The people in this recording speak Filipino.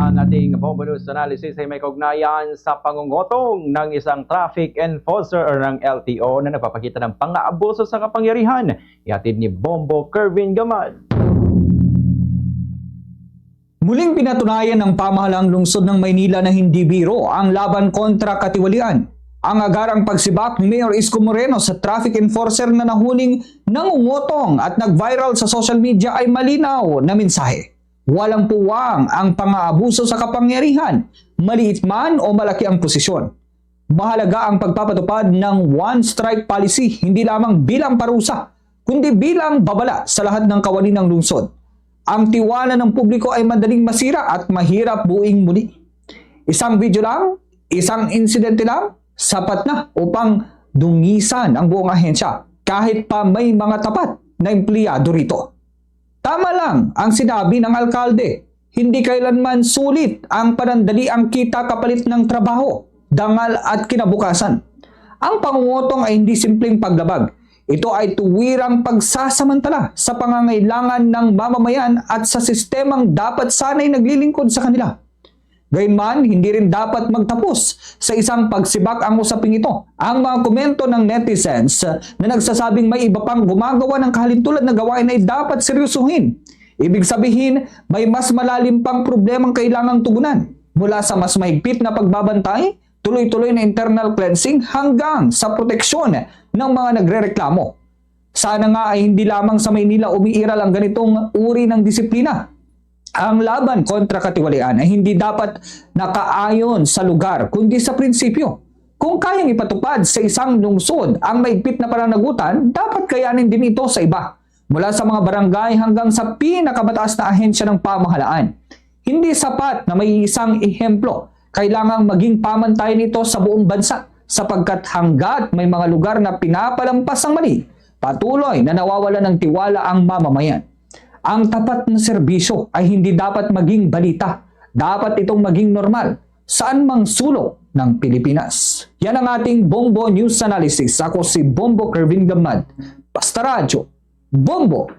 Ang ating Bombo News Analysis ay may kaugnayan sa pangungutong ng isang traffic enforcer o ng LTO na nagpapakita ng pang-aabuso sa kapangyarihan. Ihatid ni Bombo Kervin Gamad. Muling pinatunayan ng pamahalaang lungsod ng Maynila na hindi biro ang laban kontra katiwalian. Ang agarang pagsibak ni Mayor Isko Moreno sa traffic enforcer na nahuling nangungutong at nag-viral sa social media ay malinaw na mensahe. Walang puwang ang pang-aabuso sa kapangyarihan, maliit man o malaki ang posisyon. Mahalaga ang pagpapatupad ng one-strike policy hindi lamang bilang parusa, kundi bilang babala sa lahat ng kawani ng lungsod. Ang tiwala ng publiko ay madaling masira at mahirap buuin muli. Isang video lang, isang insidente lang, sapat na upang dungisan ang buong ahensya kahit pa may mga tapat na empleyado rito. Tama lang ang sinabi ng alkalde, hindi kailanman sulit ang panandaliang kita kapalit ng trabaho, dangal at kinabukasan. Ang pangungutong ay hindi simpleng paglabag. Ito ay tuwirang pagsasamantala sa pangangailangan ng mamamayan at sa sistemang dapat sana'y naglilingkod sa kanila. Gayunman, hindi rin dapat magtapos sa isang pagsibak ang usaping ito. Ang mga komento ng netizens na nagsasabing may iba pang gumagawa ng kahalintulad na gawain ay dapat seryosohin. Ibig sabihin, may mas malalim pang problemang kailangang tugunan. Mula sa mas mahigpit na pagbabantay, tuloy-tuloy na internal cleansing hanggang sa proteksyon ng mga nagrereklamo. Sana nga ay hindi lamang sa Maynila umiiral ang ganitong uri ng disiplina. Ang laban kontra katiwalian ay hindi dapat nakaayon sa lugar kundi sa prinsipyo. Kung kayang ipatupad sa isang lungsod ang maigpit na pananagutan, dapat kayanin din ito sa iba. Mula sa mga barangay hanggang sa pinakamataas na ahensya ng pamahalaan. Hindi sapat na may isang ehemplo. Kailangang maging pamantayan ito sa buong bansa sapagkat hanggat may mga lugar na pinapalampas ang mali, patuloy na nawawala ng tiwala ang mamamayan. Ang tapat na serbisyo ay hindi dapat maging balita. Dapat itong maging normal saan mang sulok ng Pilipinas. Yan ang ating Bombo News Analysis. Ako si Bombo Kervin Gamad. Basta Radyo, Bombo!